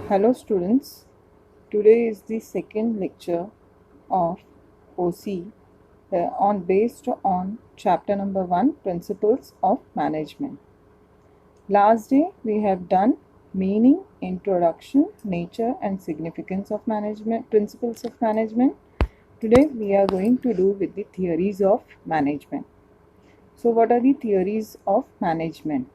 Hello students, today is the second lecture of OC based on chapter number 1, Principles of Management. Last day we have done meaning, introduction, nature and significance of management, principles of management. Today we are going to do with the theories of management. So what are the theories of management?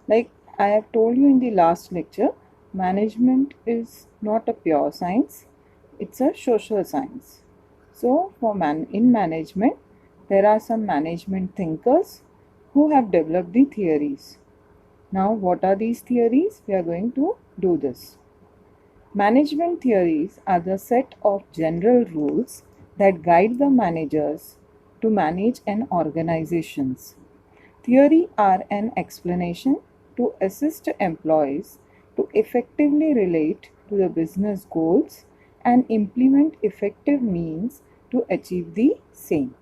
Like I have told you in the last lecture, management is not a pure science, it's a social science. So in management, there are some management thinkers who have developed the theories. Now what are these theories? We are going to do this. Management theories are the set of general rules that guide the managers to manage an organizations. Theory are an explanation to assist employees to effectively relate to the business goals and implement effective means to achieve the same.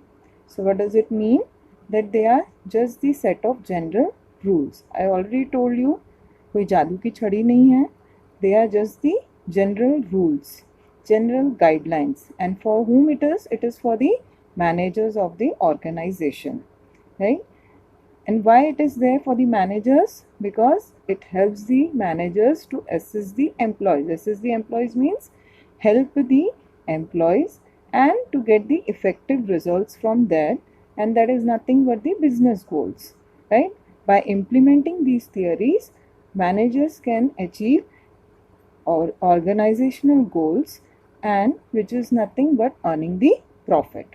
So what does it mean? That they are just the set of general rules. I already told you, कोई जादू की छड़ी नहीं है. They are just the general rules, general guidelines, and for whom it is? It is for the managers of the organization, right? And why it is there for the managers? Because it helps the managers to assist the employees. Assist the employees means help the employees and to get the effective results from that, and that is nothing but the business goals, right? By implementing these theories, managers can achieve organizational goals, and which is nothing but earning the profit.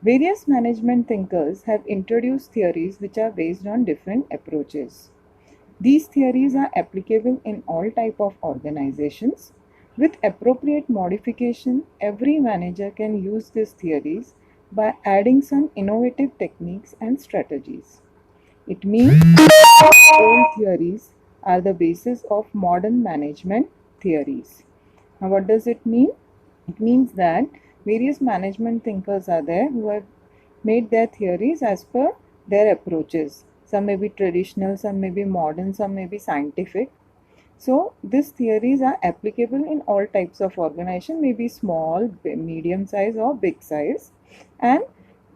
Various management thinkers have introduced theories which are based on different approaches. These theories are applicable in all type of organizations. With appropriate modification, every manager can use these theories by adding some innovative techniques and strategies. It means old theories are the basis of modern management theories. Now what does it mean? It means that various management thinkers are there who have made their theories as per their approaches. Some may be traditional, some may be modern, some may be scientific. So these theories are applicable in all types of organization, maybe small, medium size or big size. And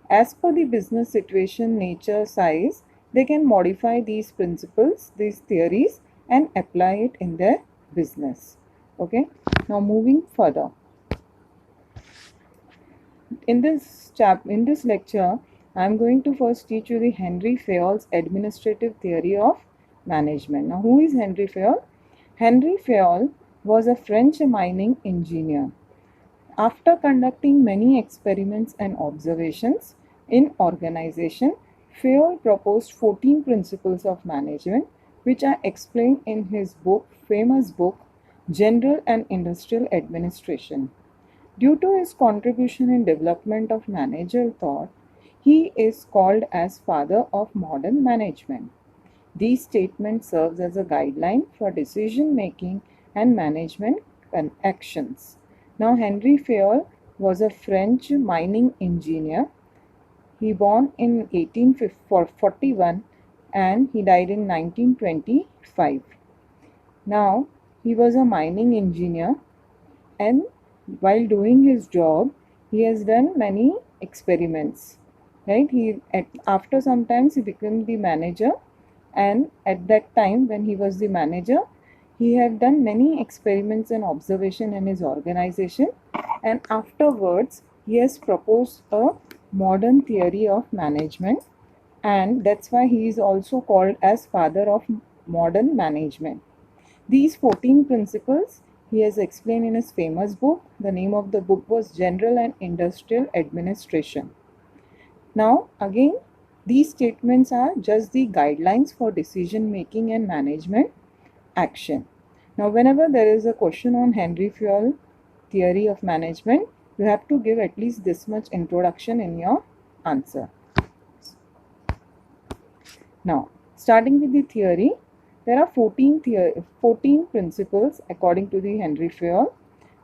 as per the business situation, nature, size, they can modify these principles, these theories and apply it in their business. Okay, now moving further. In this lecture, I am going to first teach you the Henry Fayol's administrative theory of management. Now, who is Henry Fayol? Henry Fayol was a French mining engineer. After conducting many experiments and observations in organization, Fayol proposed 14 principles of management, which are explained in his famous book, General and Industrial Administration. Due to his contribution in development of managerial thought, he is called as father of modern management. These statements serve as a guideline for decision making and management actions. Now Henry Fayol was a French mining engineer. He born in 1841 and he died in 1925. Now he was a mining engineer, and while doing his job he has done many experiments, right? After some time he became the manager, and at that time when he was the manager, he had done many experiments and observation in his organization, and afterwards he has proposed a modern theory of management, and that's why he is also called as father of modern management. These 14 principles he has explained in his famous book. The name of the book was General and Industrial Administration. Now again, these statements are just the guidelines for decision making and management action. Now whenever there is a question on Henry Fayol theory of management, you have to give at least this much introduction in your answer. Now starting with the theory, there are 14 principles according to the Henry Fayol.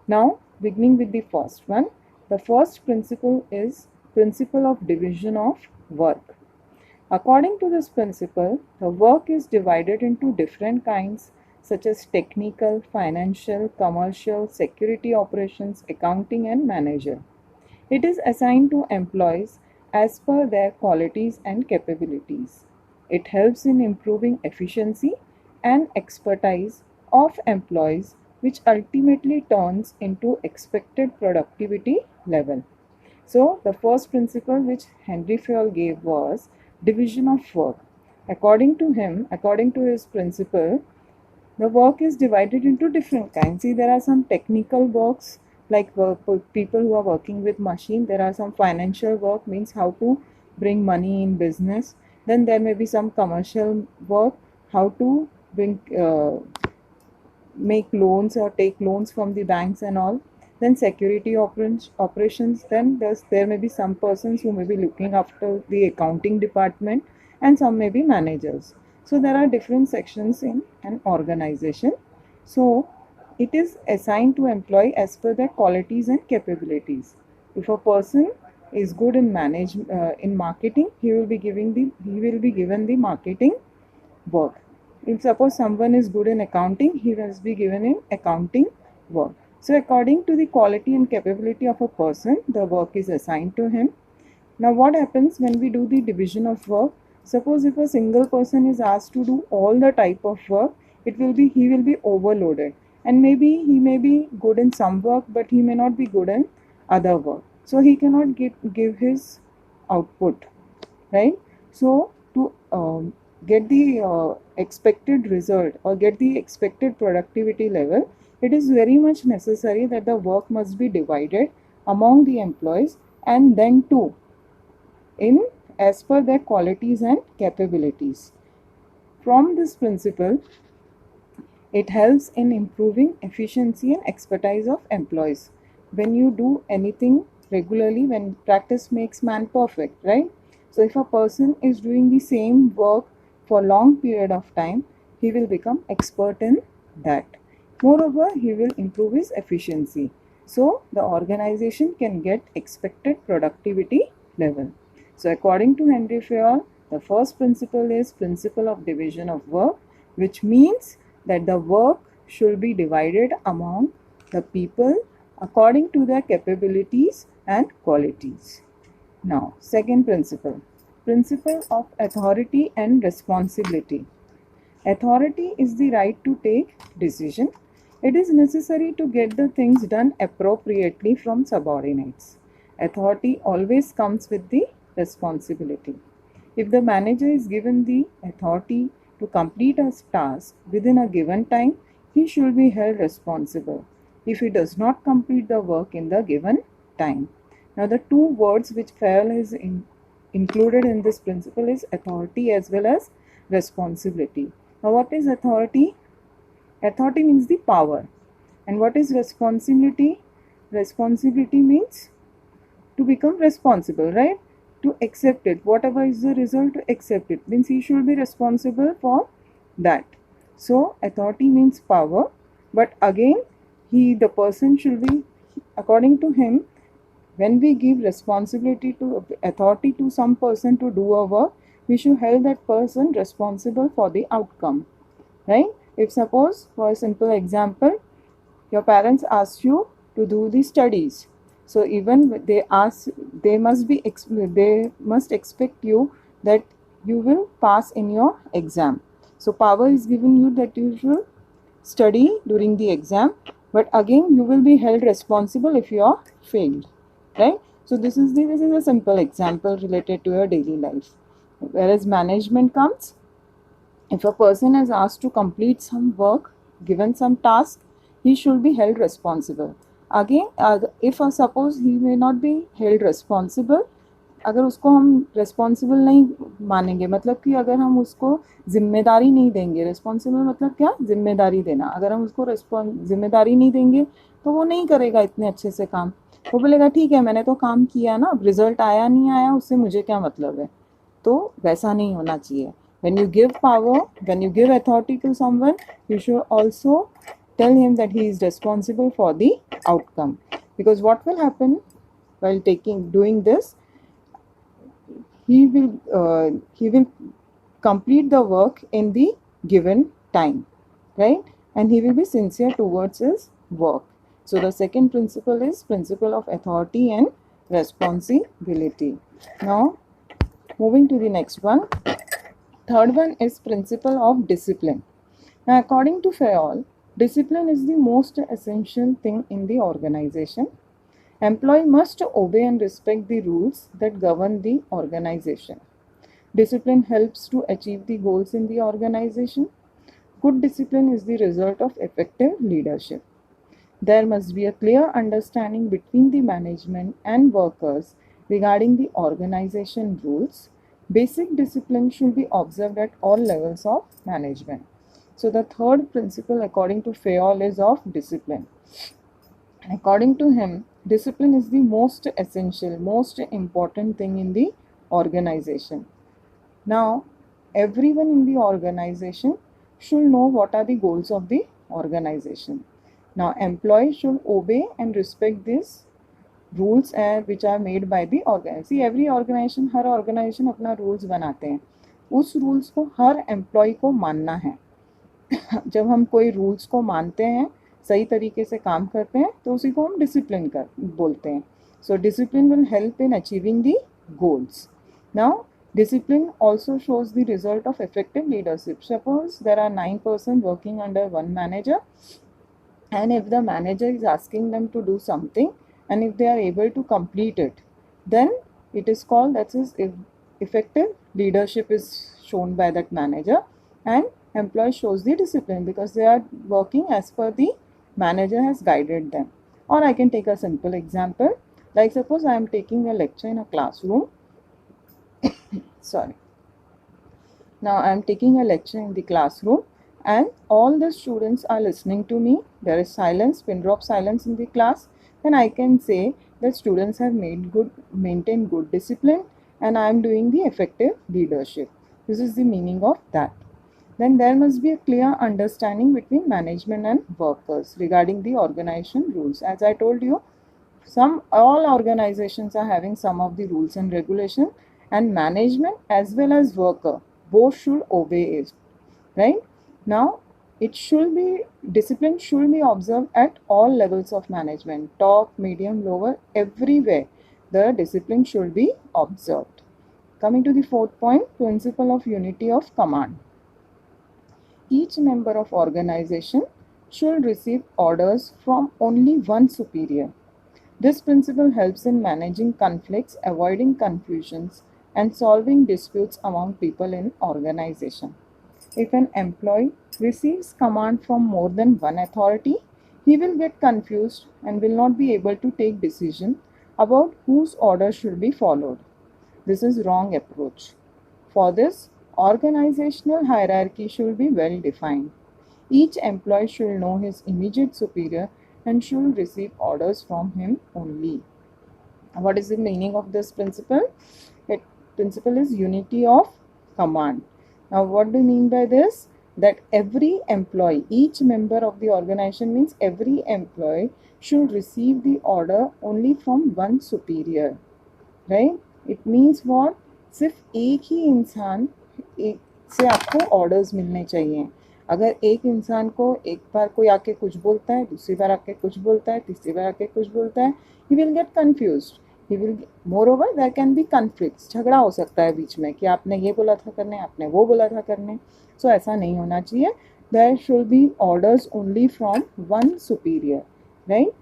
Now beginning with the first one, the first principle is principle of division of work. According to this principle, the work is divided into different kinds such as technical, financial, commercial, security operations, accounting, and manager. It is assigned to employees as per their qualities and capabilities. It helps in improving efficiency and expertise of employees, which ultimately turns into expected productivity level. So, the first principle which Henry Fayol gave was division of work. According to him, according to his principle, the work is divided into different kinds. See, there are some technical works like people who are working with machine. There are some financial work, means how to bring money in business. Then there may be some commercial work, how to bring make loans or take loans from the banks and all. Then security operations. Then there may be some persons who may be looking after the accounting department, and some may be managers. So there are different sections in an organization. So it is assigned to employee as per their qualities and capabilities. If a person is good in in marketing, he will be given the marketing work. If suppose someone is good in accounting, he must be given in accounting work. So according to the quality and capability of a person, the work is assigned to him. Now what happens when we do the division of work? Suppose if a single person is asked to do all the type of work, he will be overloaded, and maybe he may be good in some work, but he may not be good in other work. So he cannot give his output, right? So to get the expected result or get the expected productivity level, it is very much necessary that the work must be divided among the employees, and then too in as per their qualities and capabilities. From this principle, it helps in improving efficiency and expertise of employees. When you do anything regularly, when practice makes man perfect, right? So if a person is doing the same work for a long period of time, he will become expert in that. Moreover, he will improve his efficiency. So the organization can get expected productivity level. So according to Henry Fayol, the first principle is principle of division of work, which means that the work should be divided among the people according to their capabilities and qualities. Now, second principle, principle of authority and responsibility. Authority is the right to take decision. It is necessary to get the things done appropriately from subordinates. Authority always comes with the responsibility. If the manager is given the authority to complete a task within a given time, he should be held responsible if he does not complete the work in the given time. Now, the two words which Fayol has included in this principle is authority as well as responsibility. Now, what is authority? Authority means the power. And what is responsibility? Responsibility means to become responsible, right? To accept it. Whatever is the result, to accept it. Means he should be responsible for that. So, authority means power. But again, the person should be, according to him, when we give responsibility to authority to some person to do a work, we should hold that person responsible for the outcome, right? If suppose, for a simple example, your parents ask you to do the studies, so even they must expect you that you will pass in your exam. So power is given you that you should study during the exam, but again you will be held responsible if you are failed, right? So this is a simple example related to your daily life. Whereas management comes, if a person is asked to complete some work, given some task, he should be held responsible. Again, if suppose he may not be held responsible, अगर उसको हम responsible नहीं मानेंगे, मतलब कि अगर हम उसको जिम्मेदारी नहीं देंगे, रिस्पॉन्सिबल मतलब क्या, जिम्मेदारी देना, अगर हम उसको जिम्मेदारी नहीं देंगे तो वो नहीं करेगा इतने अच्छे से काम. वो बोलेगा ठीक है मैंने तो काम किया ना, रिजल्ट आया नहीं आया उससे मुझे क्या मतलब है. तो वैसा नहीं होना चाहिए. When you give power, when you give authority to someone, you should also tell him that he is responsible for the outcome. Because what will happen while doing this, he will complete the work in the given time, right? and he will be sincere towards his work. So the second principle is principle of authority and responsibility. Now moving to the next one. Third one is principle of discipline. Now according to Fayol, discipline is the most essential thing in the organization. Employee must obey and respect the rules that govern the organization. Discipline helps to achieve the goals in the organization. Good discipline is the result of effective leadership. There must be a clear understanding between the management and workers regarding the organization rules. Basic discipline should be observed at all levels of management. So the third principle according to Fayol is of discipline. According to him, discipline is the most essential, most important thing in the organization. Now, everyone in the organization should know what are the goals of the organization. Now, employees should obey and respect these rules which are made by the organization. See, every organization, her organization अपना rules बनाते हैं. उस rules को हर employee को मानना है. जब हम कोई rules को मानते हैं, सही तरीके से काम करते हैं, तो उसी को हम discipline कर बोलते हैं. So, discipline will help in achieving the goals. Now, discipline also shows the result of effective leadership. Suppose there are 9 persons working under one manager, and if the manager is asking them to do something, and if they are able to complete it, then it is called, that is, if effective leadership is shown by that manager, and employee shows the discipline because they are working as per the manager has guided them. Or I can take a simple example, like suppose I am taking a lecture in a classroom. Sorry. Now I am taking a lecture in the classroom and all the students are listening to me. There is silence, pin drop silence in the class. Then I can say that students have maintained good discipline, and I am doing the effective leadership. This is the meaning of that. Then there must be a clear understanding between management and workers regarding the organization rules. As I told you, all organizations are having some of the rules and regulation, and management as well as worker both should obey it, right? Now discipline should be observed at all levels of management, top, medium, lower, everywhere the discipline should be observed. Coming to the fourth point, principle of unity of command. Each member of organization should receive orders from only one superior. This principle helps in managing conflicts, avoiding confusions, and solving disputes among people in organization. If an employee receives command from more than one authority, he will get confused and will not be able to take decision about whose order should be followed. This is wrong approach. For this, organizational hierarchy should be well defined. Each employee should know his immediate superior and should receive orders from him only. What is the meaning of this principle? Principle is unity of command. Now what do you mean by this? That every employee, each member of the organization, means every employee should receive the order only from one superior, right? It means what? सिर्फ एक ही इंसान से आपको orders मिलने चाहिए. अगर एक इंसान को एक बार कोई आके कुछ बोलता है, दूसरी बार आके कुछ बोलता है, तीसरी बार आके कुछ बोलता है, he will get confused. Moreover, there can be conflicts. झगड़ा हो सकता है बीच में कि आपने ये बोला था करने, आपने वो बोला था करने. So ऐसा नहीं होना चाहिए. There should be orders only from one superior, right?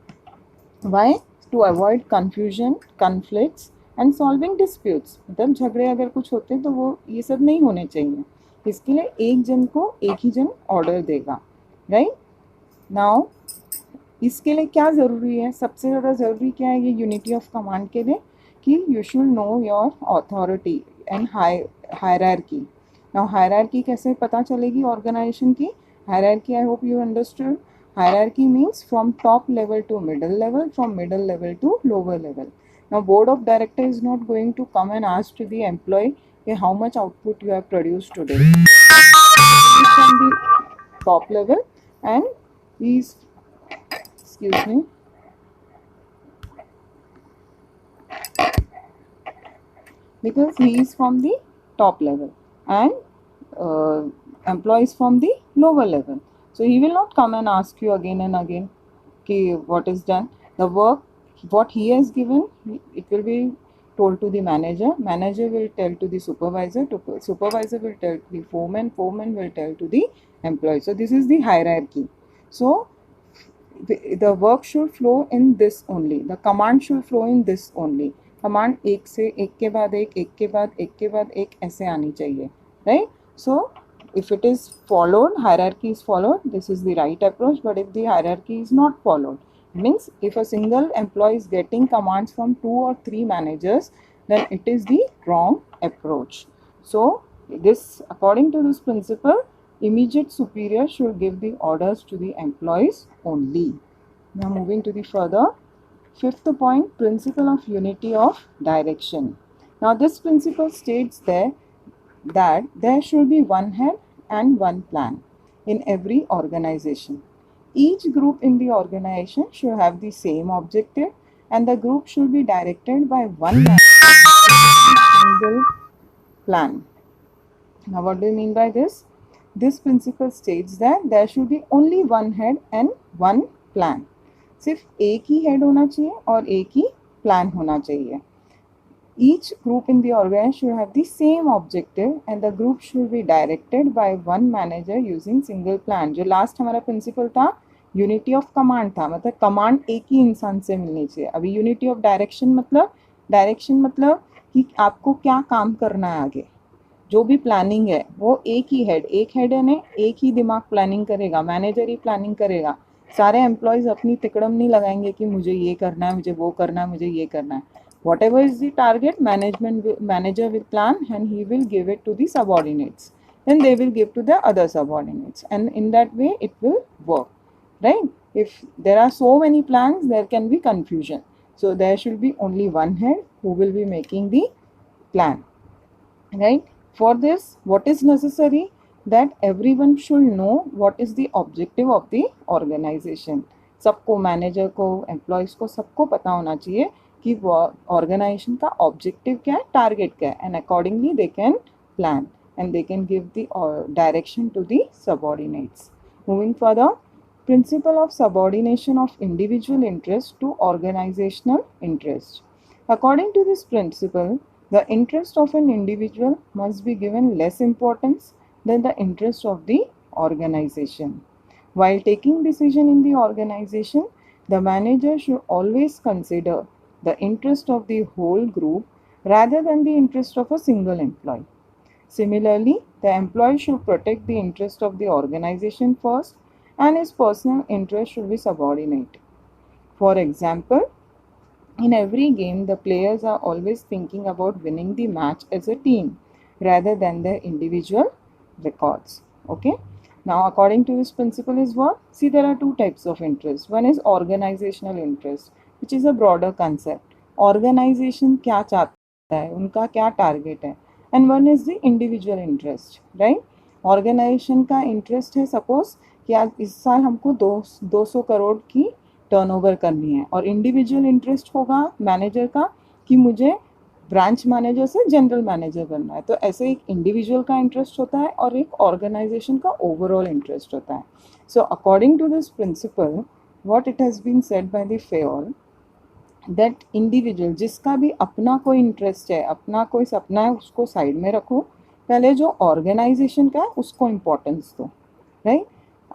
Why? To avoid confusion, conflicts and solving disputes. मतलब झगड़े अगर कुछ होते हैं तो वो ये सब नहीं होने चाहिए. इसके लिए एक जन को एक ही जन ऑर्डर देगा, right? Now इसके लिए क्या ज़रूरी है? सबसे ज़्यादा ज़रूरी क्या है ये यूनिटी ऑफ कमांड के लिए? कि you should know your authority and hierarchy. Now hierarchy कैसे पता चलेगी ऑर्गेनाइजेशन की? Hierarchy, I hope you understood. Hierarchy means from top level to middle level, from middle level to lower level. Now board of director is not going to come and ask to the employee how much output you have produced today. He is from the top level and he is, excuse me, because he is from the top level and employees from the lower level. So he will not come and ask you again and again कि what is done. The work what he has given, it will be told to the manager. Manager will tell to the supervisor. Supervisor will tell to the foreman. Foreman will tell to the employee. So this is the hierarchy. So the work should flow in this only. The command should flow in this only. Command एक से एक के बाद एक के बाद एक ऐसे आनी चाहिए, right? So if it is followed, hierarchy is followed, this is the right approach. But if the hierarchy is not followed, means if a single employee is getting commands from 2 or 3 managers, then it is the wrong approach. So this, according to this principle, immediate superior should give the orders to the employees only. Now moving to the further, fifth point, principle of unity of direction. Now this principle states there that there should be one head and one plan in every organization. Each group in the organization should have the same objective, and the group should be directed by one single plan. Now what do you mean by this? This principle states that there should be only one head and one plan. सिर्फ एक ही head होना चाहिए और एक ही plan होना चाहिए. Each group in the organization should have the same objective and the group should be directed by one manager using single plan. जो last हमारा प्रिंसिपल था यूनिटी ऑफ कमांड था, मतलब कमांड एक ही इंसान से मिलनी चाहिए. अभी यूनिटी ऑफ डायरेक्शन मतलब कि आपको क्या काम करना है आगे. जो भी प्लानिंग है वो एक हेड है ने एक ही दिमाग प्लानिंग करेगा, मैनेजर ही प्लानिंग करेगा. सारे एम्प्लॉयज़ अपनी तिकड़म नहीं लगाएंगे कि मुझे ये करना है, मुझे वो करना है, मुझे ये करना है. Whatever is the target, manager will plan and he will give it to the subordinates. Then they will give to the other subordinates, and in that way it will work, right? If there are so many plans, there can be confusion. So there should be only one head who will be making the plan, right? For this, what is necessary? That everyone should know what is the objective of the organization. सबको, manager को, employees को, सबको पता होना चाहिए कि organisation का objective क्या है, टारगेट क्या है, and accordingly they can plan and they can give the direction to the subordinates. Moving further, principle of subordination of individual interest to organisational interest. According to this principle, the interest of an individual must be given less importance than the interest of the organization. While taking decision in the organization, the manager should always consider the interest of the whole group rather than the interest of a single employee. Similarly, the employee should protect the interest of the organization first, and his personal interest should be subordinate. For example, in every game, the players are always thinking about winning the match as a team rather than their individual records. Okay. Now, according to this principle is what? See, there are two types of interest. One is organizational interest, which is a broader concept. Organization क्या चाहता है, उनका क्या target है, and one is the individual interest, right? Organization का interest है, suppose कि आज इस साल हमको 200 करोड़ की टर्नओवर करनी है, और इंडिविजुअल इंटरेस्ट होगा मैनेजर का कि मुझे ब्रांच मैनेजर से जनरल मैनेजर बनना है. तो ऐसे एक इंडिविजुअल का इंटरेस्ट होता है और एक ऑर्गेनाइजेशन का ओवरऑल इंटरेस्ट होता है. So according to this principle, what it has been said by the Fayol, that individual जिसका भी अपना कोई इंटरेस्ट है, अपना कोई सपना है, उसको साइड में रखो, पहले जो ऑर्गेनाइजेशन का है उसको इम्पोर्टेंस दो, राइट?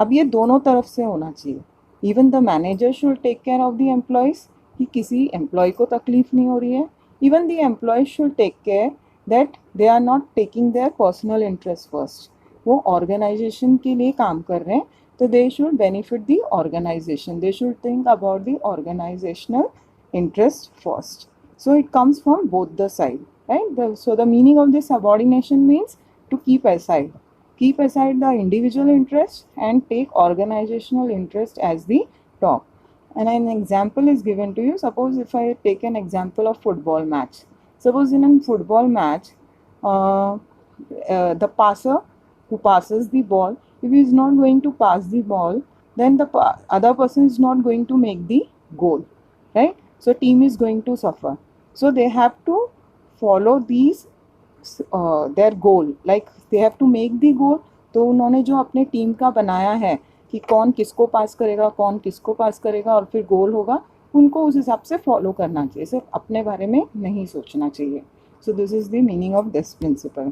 अब ये दोनों तरफ से होना चाहिए. Even the manager should take care of the employees कि किसी एम्प्लॉय को तकलीफ नहीं हो रही है. Even the employees should take care that they are not taking their personal interest first. वो ऑर्गेनाइजेशन के लिए काम कर रहे हैं, तो they should benefit the organization. They should think about the organizational interest first. So it comes from both the side, right? So the meaning of this subordination means to keep aside the individual interest and take organizational interest as the top. And an example is given to you. Suppose if I take an example of football match. Suppose in a football match, the passer who passes the ball, if he is not going to pass the ball, then the other person is not going to make the goal, right? So team is going to suffer. So they have to follow these their goal, like they have to make the goal. तो उन्होंने जो अपने team का बनाया है कि कौन किसको पास करेगा, कौन किसको पास करेगा, और फिर गोल होगा, उनको उस हिसाब से फॉलो करना चाहिए, सिर्फ अपने बारे में नहीं सोचना चाहिए. सो this is the meaning of this principle.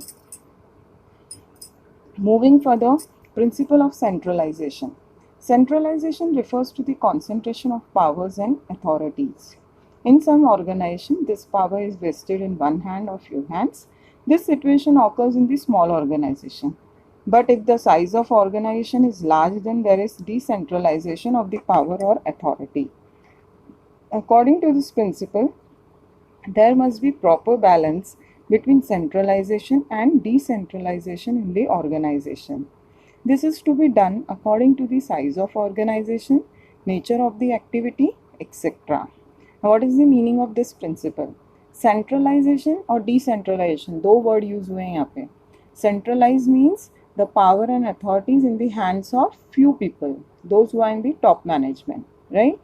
Moving further, principle of centralization. Centralization refers to the concentration of powers and authorities. In some organization, this power is vested in one hand or few hands. This situation occurs in the small organization. But if the size of organization is large, then there is decentralization of the power or authority. According to this principle, there must be proper balance between centralization and decentralization in the organization. This is to be done according to the size of organization, nature of the activity, etc. Now, what is the meaning of this principle? Centralization or decentralization, दो word use हुए हैं यहाँ पे. Centralize means the power and authorities in the hands of few people, those who are in the top management, right?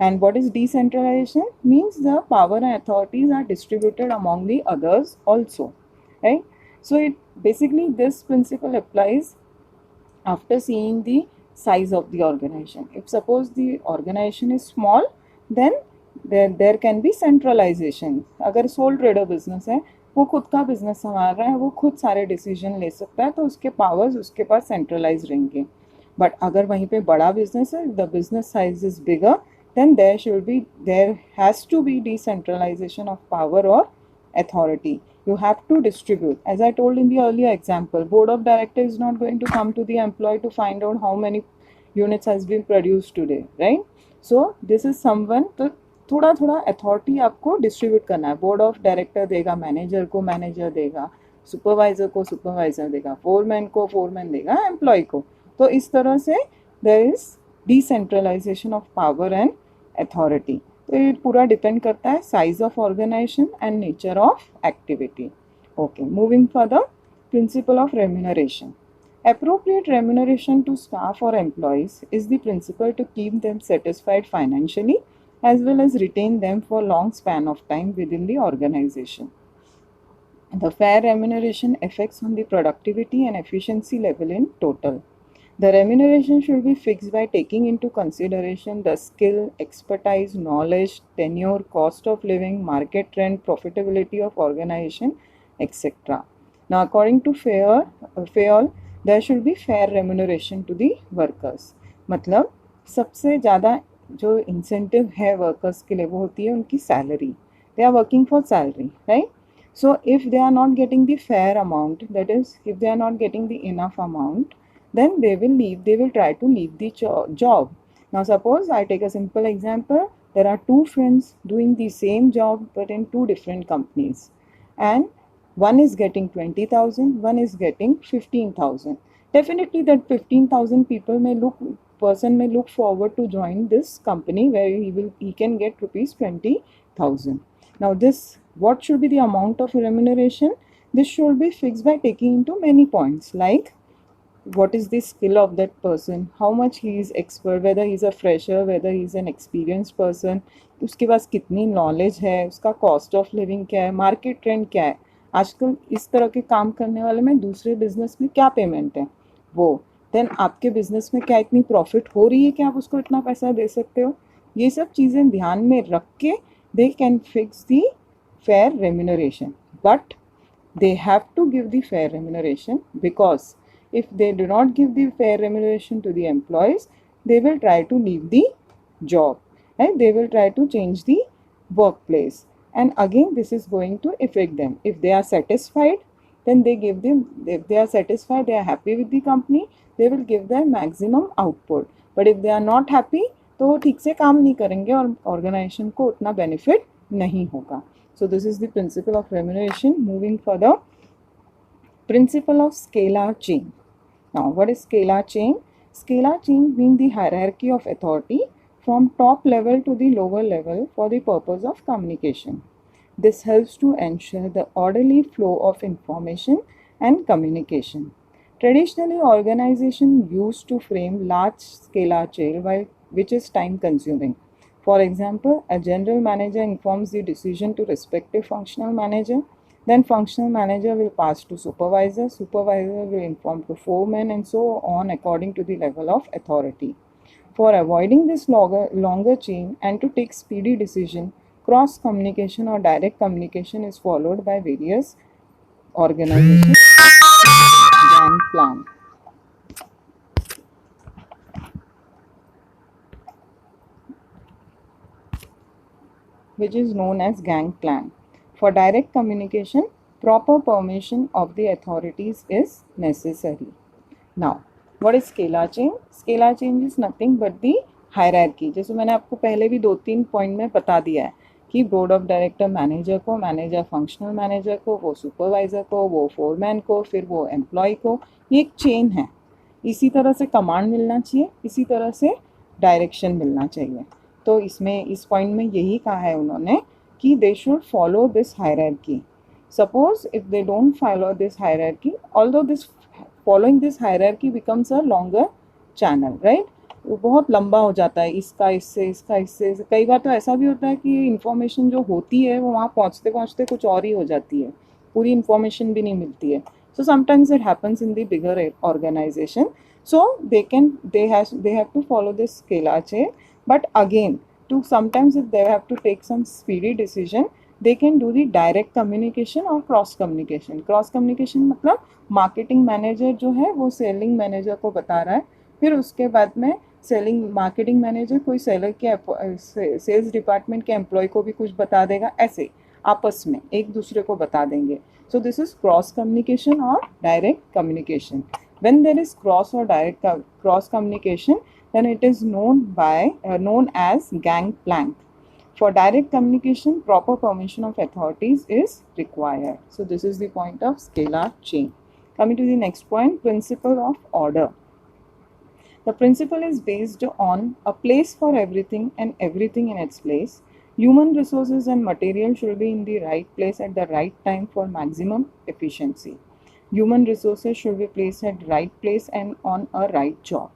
And what is decentralization? Means the power and authorities are distributed among the others also, right? So it basically, this principle applies after seeing the size of the organization. If suppose the organization is small, then there can be centralization. अगर sole trader business है, वो खुद का business संभाल रहा है, वो खुद सारे decision ले सकता है, तो उसके powers उसके पास centralized रहेंगे. But अगर वहीं पे बड़ा business है, the business size is bigger, then there has to be decentralization of power or authority. You have to distribute. As I told in the earlier example, board of directors is not going to come to the employee to find out how many units has been produced today, right? So this is someone, तो थोड़ा थोड़ा authority आपको distribute करना है. Board of director देगा manager को, manager देगा supervisor को, सुपरवाइजर देगा फोरमैन को, फोरमैन देगा एम्प्लॉय को. तो इस तरह से there is decentralisation of power and authority. तो ये पूरा डिपेंड करता है size of organisation and nature of activity. Okay, moving further, principle of remuneration. Appropriate remuneration to staff or employees is the principle to keep them satisfied financially as well as retain them for long span of time within the organization. The fair remuneration affects on the productivity and efficiency level in total. The remuneration should be fixed by taking into consideration the skill, expertise, knowledge, tenure, cost of living, market trend, profitability of organization, etc. Now, according to FAOL, there should be fair remuneration to the workers. मतलब सबसे ज़्यादा जो incentive है workers के लिए वो होती है उनकी salary. They are working for salary, right? So if they are not getting the fair amount, that is, if they are not getting the enough amount, then they will leave. They will try to leave the job. Now suppose I take a simple example. There are two friends doing the same job but in two different companies, and one is getting 20,000, one is getting 15,000. Definitely that 15,000 person may look forward to join this company where he can get rupees 20,000. Now this, what should be the amount of remuneration? This should be fixed by taking into many points, like what is the skill of that person, how much he is expert, whether he is a fresher, whether he is an experienced person, उसके पास कितनी knowledge है, उसका cost of living क्या है, market trend क्या है, आजकल इस तरह के काम करने वाले में दूसरे बिजनेस में क्या पेमेंट है वो, देन आपके बिजनेस में क्या इतनी प्रॉफिट हो रही है कि आप उसको इतना पैसा दे सकते हो. ये सब चीज़ें ध्यान में रख के they can fix the fair remuneration, but they have to give the fair remuneration, because if they do not give the fair remuneration to the employees, they will try to leave the job, and they will try to change the workplace, and again this is going to affect them. If they are satisfied, then they give them, if they are satisfied, they are happy with the company, they will give their maximum output. But if they are not happy, तो वो ठीक से काम नहीं करेंगे और organisation को उतना बेनिफिट नहीं होगा. सो this is the principal of remuneration. Moving further, principle of scalar chain. Now what is scalar chain? Scalar chain being the hierarchy of authority from top level to the lower level for the purpose of communication. This helps to ensure the orderly flow of information and communication. Traditionally, organizations used to frame large scalar chain which is time consuming. For example, a general manager informs the decision to respective functional manager. Then functional manager will pass to supervisor, supervisor will inform to foreman, and so on according to the level of authority. For avoiding this longer chain and to take speedy decision, cross communication or direct communication is followed by various organizations. Gang plan, which is known as gang plan. For direct communication, proper permission of the authorities is necessary. Now, what is scalar chain? Scalar chain is nothing but the hierarchy. जैसे मैंने आपको पहले भी 2-3 point में बता दिया है कि बोर्ड ऑफ डायरेक्टर मैनेजर को, मैनेजर फंक्शनल मैनेजर को, वो सुपरवाइजर को, वो फोरमैन को, फिर वो एम्प्लॉय को. ये एक चेन है. इसी तरह से कमांड मिलना चाहिए, इसी तरह से डायरेक्शन मिलना चाहिए. तो इसमें इस पॉइंट में यही कहा है उन्होंने कि they should follow this hierarchy. Suppose if they don't follow this hierarchy, although this following this hierarchy becomes a longer channel, right? वो बहुत लंबा हो जाता है, इसका इससे, इसका इससे. कई बार तो ऐसा भी होता है कि इंफॉर्मेशन जो होती है वो वहाँ पहुँचते पहुँचते कुछ और ही हो जाती है, पूरी इंफॉर्मेशन भी नहीं मिलती है. So sometimes it happens in the bigger organization. So they have to follow this scalar chain. But again, to sometimes if they have to take some speedy decision, they can do the direct communication और cross communication. Cross communication मतलब marketing manager जो है वो selling manager को बता रहा है, फिर उसके बाद में सेलिंग मार्केटिंग मैनेजर कोई सेलर के सेल्स डिपार्टमेंट के एम्प्लॉय को भी कुछ बता देगा, ऐसे आपस में एक दूसरे को बता देंगे. So this is cross communication और direct communication. When there is cross और direct cross communication, then it is known as gangplank. For direct communication, proper permission of authorities is required. So this is the point of scalar chain. Coming to the next point, principle of order. The principle is based on a place for everything and everything in its place. Human resources and material should be in the right place at the right time for maximum efficiency. Human resources should be placed at right place and on a right job.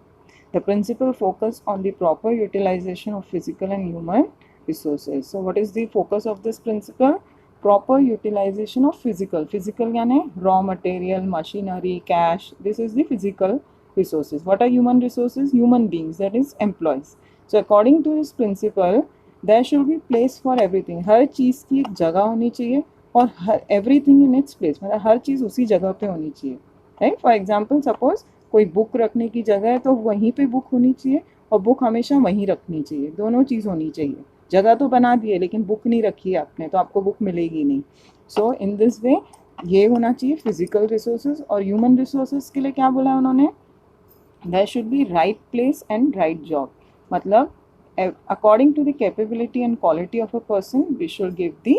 The principle focus on the proper utilization of physical and human resources. So what is the focus of this principle? Proper utilization of physical. Physical यानी raw material, machinery, cash. This is the physical resources. What are human resources? Human beings, that is employees. So according to this principle, there should be place for everything. हर चीज़ की एक जगह होनी चाहिए और everything in its place. मतलब हर चीज़ उसी जगह पे होनी चाहिए. Right? For example, suppose कोई बुक रखने की जगह है तो वहीं पे बुक होनी चाहिए और बुक हमेशा वहीं रखनी चाहिए. दोनों चीज़ होनी चाहिए. जगह तो बना दी है लेकिन बुक नहीं रखी है आपने तो आपको बुक मिलेगी नहीं. सो इन दिस वे ये होना चाहिए फिजिकल रिसोर्सेज. और ह्यूमन रिसोर्सेज के लिए क्या बोला है उन्होंने? There should be right place and right job. मतलब according to the capability and quality of a person we should give the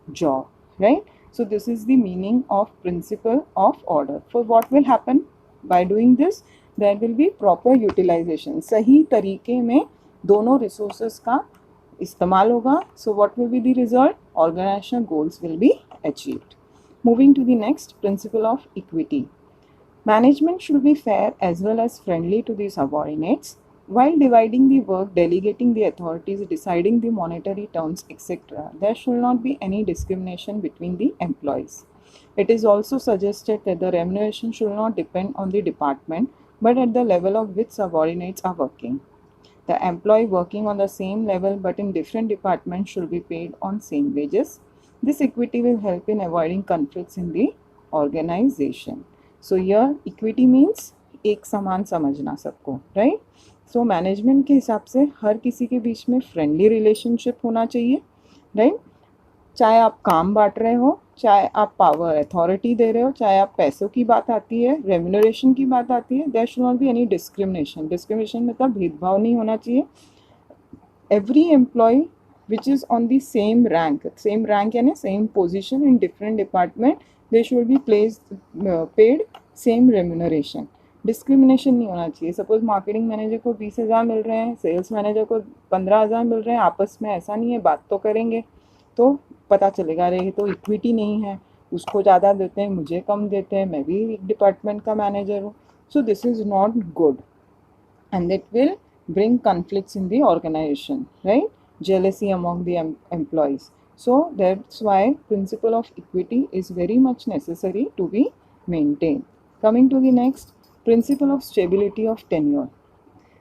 job, right? So this is the meaning of principle of order. For what will happen by doing this? There will be proper utilization. सही तरीके में दोनों resources का इस्तेमाल होगा. So what will be the result? Organizational goals will be achieved. Moving to the next, principle of equity. Management should be fair as well as friendly to the subordinates. While dividing the work, delegating the authorities, deciding the monetary terms, etc., there should not be any discrimination between the employees. It is also suggested that the remuneration should not depend on the department, but at the level of which subordinates are working. The employee working on the same level but in different departments should be paid on same wages. This equity will help in avoiding conflicts in the organization. So here equity means एक समान समझना सबको, right? So management के हिसाब से हर किसी के बीच में फ्रेंडली रिलेशनशिप होना चाहिए, राइट? चाहे आप काम बांट रहे हो, चाहे आप पावर अथॉरिटी दे रहे हो, चाहे आप पैसों की बात आती है, रेम्यूनरेशन की बात आती है, there should not be any discrimination. Discrimination मतलब भेदभाव नहीं होना चाहिए. Every employee which is on the same rank यानी same position in different department, they should be paid same remuneration. Discrimination नहीं होना चाहिए. सपोज मार्केटिंग मैनेजर को 20,000 मिल रहे हैं, सेल्स मैनेजर को 15,000 मिल रहे हैं, आपस में ऐसा नहीं है, बात तो करेंगे तो पता चलेगा अरे तो इक्विटी नहीं है, उसको ज़्यादा देते हैं, मुझे कम देते हैं, मैं भी एक डिपार्टमेंट का मैनेजर हूँ. So this is not good and it will bring conflicts in the organization, right? Jealousy among the employees. So that's why principle of equity is very much necessary to be maintained. Coming to the next, principle of stability of tenure.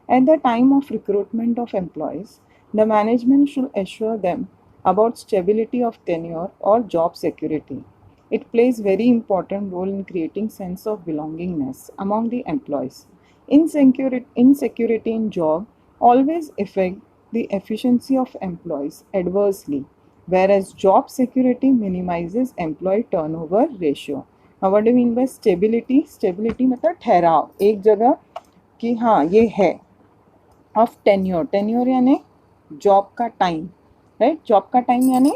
At the time of recruitment of employees, the management should assure them about stability of tenure or job security. It plays very important role in creating sense of belongingness among the employees. Insecurity in job always affect the efficiency of employees adversely, whereas job security minimizes employee turnover ratio. Now what do you mean by stability? Stability मतलब ठहराव, एक जगह कि हाँ ये है, of tenure, tenure यानी job का टाइम, राइट, जॉब का टाइम यानी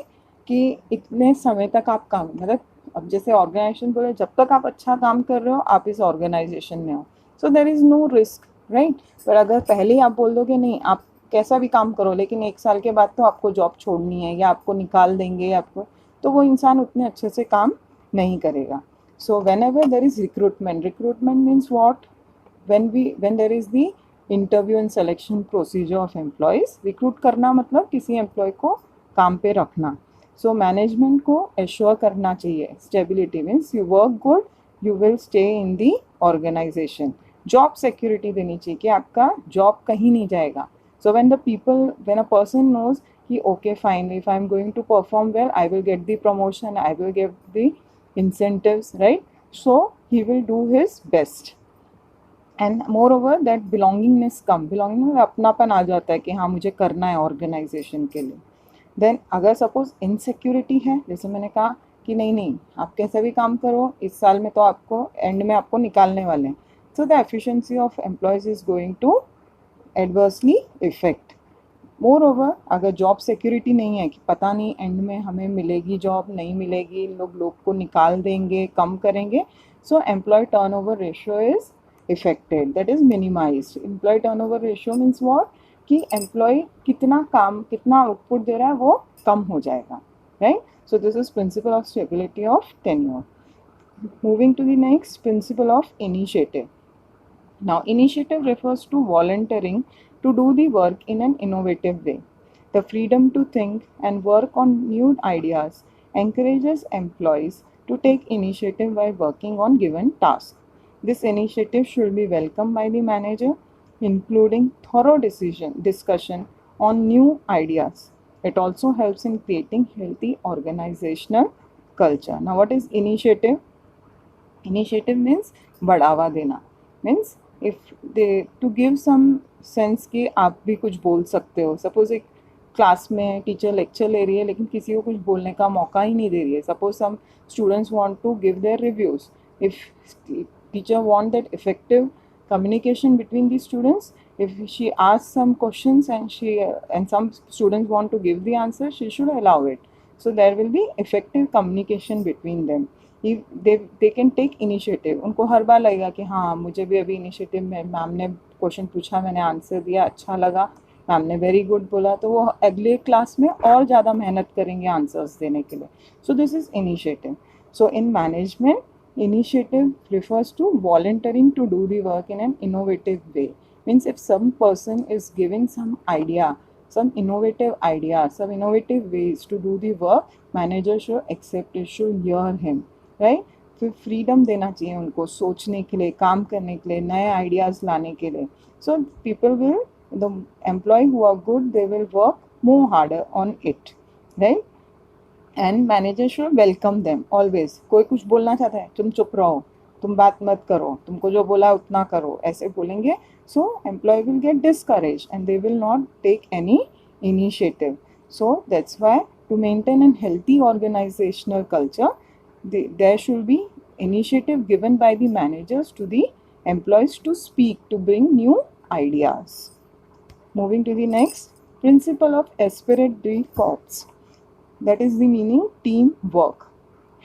कि इतने समय तक आप काम, मतलब अब जैसे ऑर्गेनाइजेशन बोले जब तक आप अच्छा काम कर रहे हो आप इस ऑर्गेनाइजेशन में हो, so there is no risk, right. पर अगर पहले ही आप बोल दोगे नहीं आप कैसा भी काम करो लेकिन 1 साल के बाद तो आपको जॉब छोड़नी है या आपको निकाल देंगे आपको, तो वो इंसान उतने अच्छे से काम नहीं करेगा। So when ever there is recruitment, recruitment means what, when there is the interview and selection procedure of employees, recruit करना मतलब किसी एम्प्लॉय को काम पे रखना। सो मैनेजमेंट को एश्योर करना चाहिए stability means you work good, you will stay in the organisation. Job security देनी चाहिए कि आपका जॉब कहीं नहीं जाएगा। So when a person knows कि okay fine, if I am going to perform well I will get the promotion, I will get the incentives, right? So he will do his best. And more over that belongingness come, belonging अपनापन आ जाता है कि हाँ मुझे करना है organisation के लिए। देन अगर सपोज इनसिक्योरिटी है, जैसे मैंने कहा कि नहीं नहीं आप कैसे भी काम करो इस साल में तो आपको एंड में आपको निकालने वाले हैं, so the efficiency of employees is going to adversely effect. Moreover अगर जॉब सिक्योरिटी नहीं है कि पता नहीं एंड में हमें मिलेगी जॉब नहीं मिलेगी, लोग को निकाल देंगे, कम करेंगे, so employee turnover ratio is affected, that is minimised. Employee turnover ratio means what, कि एम्प्लॉय कितना काम कितना आउटपुट दे रहा है वो कम हो जाएगा, right. So this is principle of stability of tenure. Moving to the next, principle of initiative. Now, initiative refers to volunteering to do the work in an innovative way. The freedom to think and work on new ideas encourages employees to take initiative while working on given tasks. This initiative should be welcomed by the manager, including thorough discussion on new ideas. It also helps in creating healthy organizational culture. Now, what is initiative? Initiative means बढ़ावा देना, means if they to give some sense कि आप भी कुछ बोल सकते हो। Suppose एक क्लास में टीचर लेक्चर ले रही है लेकिन किसी को कुछ बोलने का मौका ही नहीं दे रही है। Suppose some students want to give their reviews, if teacher want that effective communication between the students, if she asks some questions and some students want to give the answer, she should allow it, so there will be effective communication between them. They can take initiative, उनको हर बार लगेगा कि हाँ मुझे भी अभी initiative में ma'am ने question पूछा मैंने आंसर दिया अच्छा लगा, मैम ने वेरी गुड बोला, तो वो अगले क्लास में और ज़्यादा मेहनत करेंगे आंसर्स देने के लिए। सो this is initiative. So in management, initiative refers to volunteering to do the work in an innovative way. Means if some person is giving some idea, some innovative ways to do the work, manager should accept it, should hear him, right? फिर freedom देना चाहिए उनको सोचने के लिए, काम करने के लिए, नए आइडियाज़ लाने के लिए। So people will, the employee who are good they will work more harder on it, right. And manager should welcome them always. कोई कुछ बोलना चाहता है तुम चुप रहो, तुम बात मत करो, तुमको जो बोला उतना करो, ऐसे बोलेंगे, so employee will get discourage and they will not take any initiative. So that's why to maintain an healthy organisational culture there should be initiative given by the managers to the employees to speak, to bring new ideas. Moving to the next, principle of esprit de corps. That is the meaning teamwork.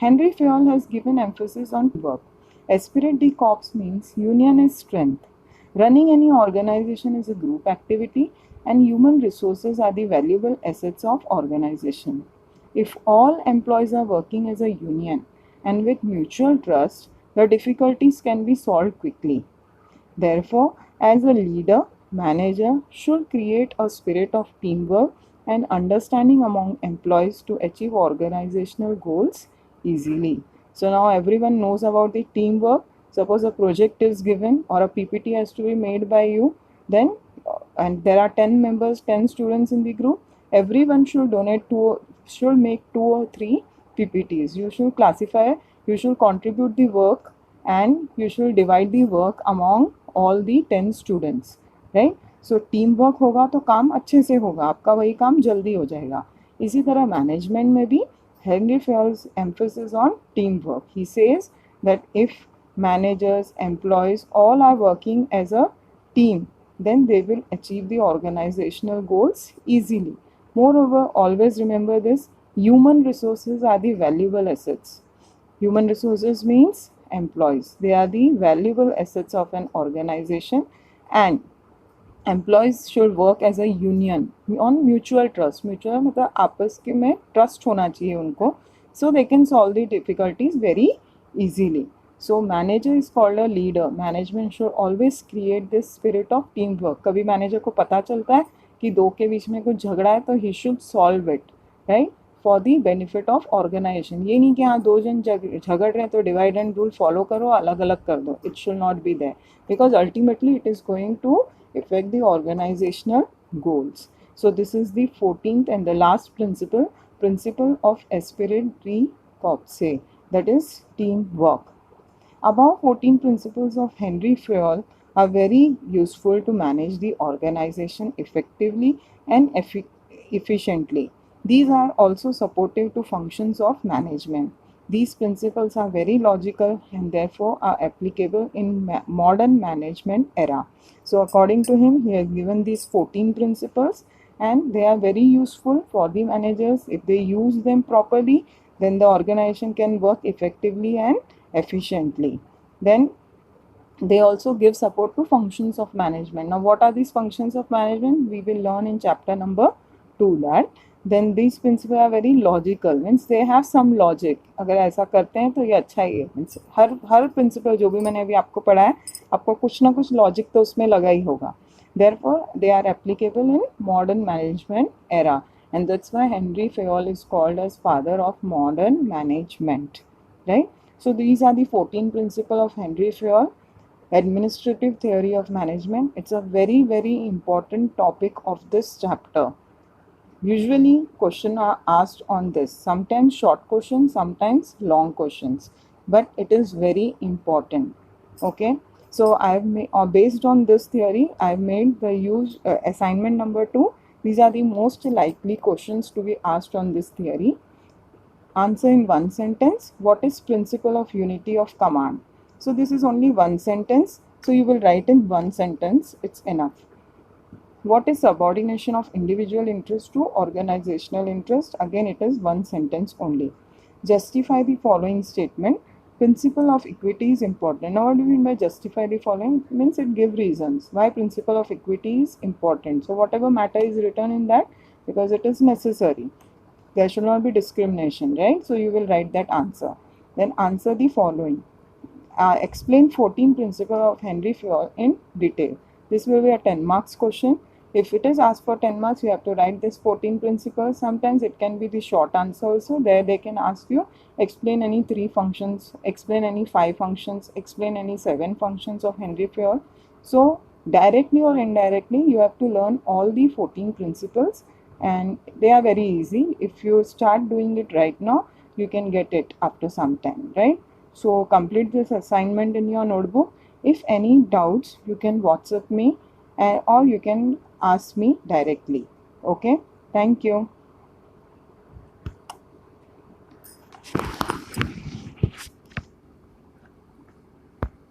Henry Fayol has given emphasis on work. Esprit de corps means union is strength. Running any organization is a group activity and human resources are the valuable assets of organization. If all employees are working as a union and with mutual trust, the difficulties can be solved quickly. Therefore, as a leader, manager should create a spirit of teamwork and understanding among employees to achieve organizational goals easily. So now everyone knows about the teamwork. Suppose a project is given or a PPT has to be made by you, then and there are 10 members, 10 students in the group, everyone should should make 2 or 3 PPTs. You should classify, you should contribute the work, and you should divide the work among all the 10 students, right? So team work होगा तो काम अच्छे से होगा, आपका वही काम जल्दी हो जाएगा. इसी तरह मैनेजमेंट में भी Henri Fayol's emphasis on team work. He says that if managers, employees, all are working as a team, then they will achieve the organizational goals easily. Moreover, always remember this: human resources are the valuable assets. Human resources means employees. They are the valuable assets of an organization, and employees should work as a union on mutual trust. Mutual मतलब आपस के में trust होना चाहिए उनको, so they can solve the difficulties very easily. So manager is called a leader. Management should always create this spirit of teamwork. कभी manager को पता चलता है कि दो के बीच में कुछ झगड़ा है तो he should solve it, right? For the benefit of organisation. ये नहीं कि हाँ दो जन झगड़ रहे हैं तो डिवाइड एंड रूल फॉलो करो, अलग अलग कर दो. It should not be there, because ultimately it is going to affect the organizational goals. So this is the 14th and the last principle, principle of Esprit de Corps, that is teamwork. Above 14 principles of Henry Fayol are very useful to manage the organization effectively and efficiently. These are also supportive to functions of management. These principles are very logical and therefore are applicable in modern management era. So according to him, he has given these 14 principles and they are very useful for the managers. If they use them properly, then the organization can work effectively and efficiently. Then they also give support to functions of management. Now what are these functions of management? We will learn in chapter number 2 that. Then these principles are very logical, means they have some logic. अगर ऐसा करते हैं तो ये अच्छा ही है. Means हर principal जो भी मैंने अभी आपको पढ़ा है, आपको कुछ ना कुछ लॉजिक तो उसमें लगा ही होगा. Therefore they are applicable in modern management era, and that's why Henry Fayol is called as father of modern management, right? So these are the 14 principles of Henry Fayol. Administrative theory of management. It's a very, very important topic of this chapter. Usually questions are asked on this, sometimes short questions, sometimes long questions, but it is very important. Okay, so I've made, based on this theory, I've made the assignment number 2. These are the most likely questions to be asked on this theory. Answer in one sentence. What is principle of unity of command? So this is only one sentence, so you will write in one sentence, it's enough. What is subordination of individual interest to organizational interest? Again, it is one sentence only. Justify the following statement. Principle of equity is important. Now what do you mean by justify the following? It means it gives reasons why principle of equity is important. So whatever matter is written in that, because it is necessary. There should not be discrimination, right? So you will write that answer. Then answer the following. Explain 14 principles of Henry Fayol in detail. This will be a 10 marks question. If it is asked for 10 marks, you have to write this 14 principles. Sometimes it can be the short answer also. There they can ask you, explain any 3 functions, explain any 5 functions, explain any 7 functions of Henry Fayol. So directly or indirectly, you have to learn all the 14 principles, and they are very easy. If you start doing it right now, you can get it after some time, right? So complete this assignment in your notebook. If any doubts, you can WhatsApp me or you can ask me directly. Okay, thank you.